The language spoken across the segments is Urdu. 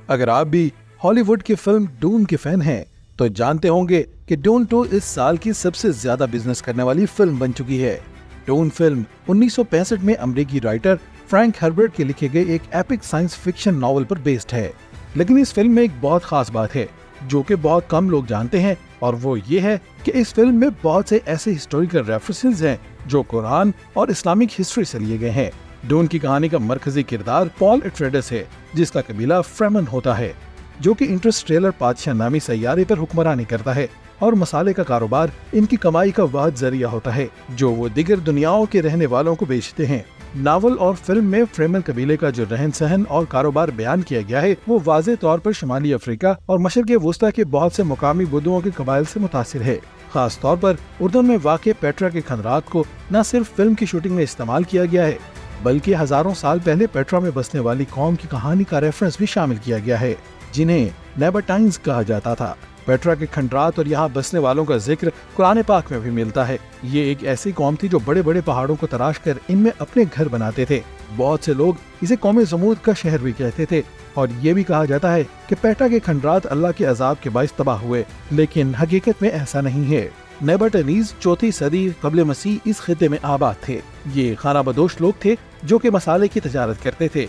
اگر آپ بھی ہالی ووڈ کی فلم ڈون کے فین ہیں تو جانتے ہوں گے کہ ڈون 2 اس سال کی سب سے زیادہ بزنس کرنے والی فلم بن چکی ہے۔ ڈون فلم 1965 میں امریکی رائٹر فرینک ہربرٹ کے لکھے گئے ایک ایپک سائنس فکشن ناول پر بیسڈ ہے، لیکن اس فلم میں ایک بہت خاص بات ہے جو کہ بہت کم لوگ جانتے ہیں، اور وہ یہ ہے کہ اس فلم میں بہت سے ایسے ہسٹوریکل ریفرنسز ہیں جو قرآن اور اسلامک ہسٹری سے لیے گئے ہیں۔ ڈون کی کہانی کا مرکزی کردار پال اٹریڈس ہے، جس کا قبیلہ فریمن ہوتا ہے، جو کہ انٹرسٹیلر بادشاہ نامی سیارے پر حکمرانی کرتا ہے، اور مسالے کا کاروبار ان کی کمائی کا واحد ذریعہ ہوتا ہے جو وہ دیگر دنیاؤں کے رہنے والوں کو بیچتے ہیں۔ ناول اور فلم میں فریمن قبیلے کا جو رہن سہن اور کاروبار بیان کیا گیا ہے وہ واضح طور پر شمالی افریقہ اور مشرق وسطیٰ کے بہت سے مقامی بدوؤں کے قبائل سے متاثر ہے۔ خاص طور پر اردن میں واقع پیٹرا کے کھنڈرات کو نہ صرف فلم کی شوٹنگ میں استعمال کیا گیا ہے بلکہ ہزاروں سال پہلے پیٹرا میں بسنے والی قوم کی کہانی کا ریفرنس بھی شامل کیا گیا ہے، جنہیں نیبرٹائنز کہا جاتا تھا۔ پیٹرا کے کھنڈرات اور یہاں بسنے والوں کا ذکر قرآن پاک میں بھی ملتا ہے۔ یہ ایک ایسی قوم تھی جو بڑے بڑے پہاڑوں کو تراش کر ان میں اپنے گھر بناتے تھے۔ بہت سے لوگ اسے قوم زمود کا شہر بھی کہتے تھے، اور یہ بھی کہا جاتا ہے کہ پیٹرا کے کھنڈرات اللہ کے عذاب کے باعث تباہ ہوئے، لیکن حقیقت میں ایسا نہیں ہے۔ نیبرٹنیز 4 صدی قبل مسیح اس خطے میں آباد تھے۔ یہ خانہ بدوش لوگ تھے جو کہ مسالے کی تجارت کرتے تھے،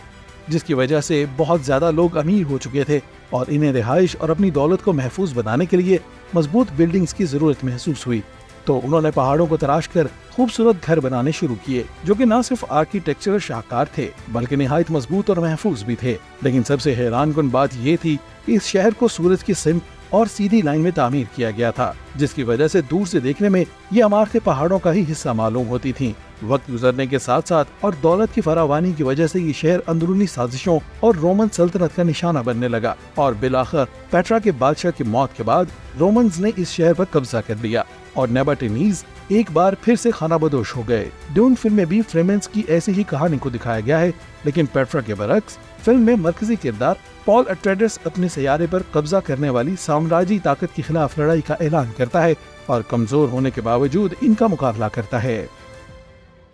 جس کی وجہ سے بہت زیادہ لوگ امیر ہو چکے تھے اور انہیں رہائش اور اپنی دولت کو محفوظ بنانے کے لیے مضبوط بلڈنگز کی ضرورت محسوس ہوئی، تو انہوں نے پہاڑوں کو تراش کر خوبصورت گھر بنانے شروع کیے جو کہ نہ صرف آرکیٹیکچرل شاہکار تھے بلکہ نہایت مضبوط اور محفوظ بھی تھے۔ لیکن سب سے حیران کن بات یہ تھی کہ اس شہر کو سورج کی سمت اور سیدھی لائن میں تعمیر کیا گیا تھا، جس کی وجہ سے دور سے دیکھنے میں یہ عمارتیں پہاڑوں کا ہی حصہ معلوم ہوتی تھیں۔ وقت گزرنے کے ساتھ ساتھ اور دولت کی فراوانی کی وجہ سے یہ شہر اندرونی سازشوں اور رومن سلطنت کا نشانہ بننے لگا، اور بالآخر پیٹرا کے بادشاہ کی موت کے بعد رومنز نے اس شہر پر قبضہ کر لیا اور نیبرٹنیز ایک بار پھر سے خانہ بدوش ہو گئے۔ ڈون فلم میں بھی فریمنز کی ایسی ہی کہانی کو دکھایا گیا ہے، لیکن پیٹرا کے برعکس فلم میں مرکزی کردار پال اٹریڈس اپنے سیارے پر قبضہ کرنے والی سامراجی طاقت کے خلاف لڑائی کا اعلان کرتا ہے اور کمزور ہونے کے باوجود ان کا مقابلہ کرتا ہے۔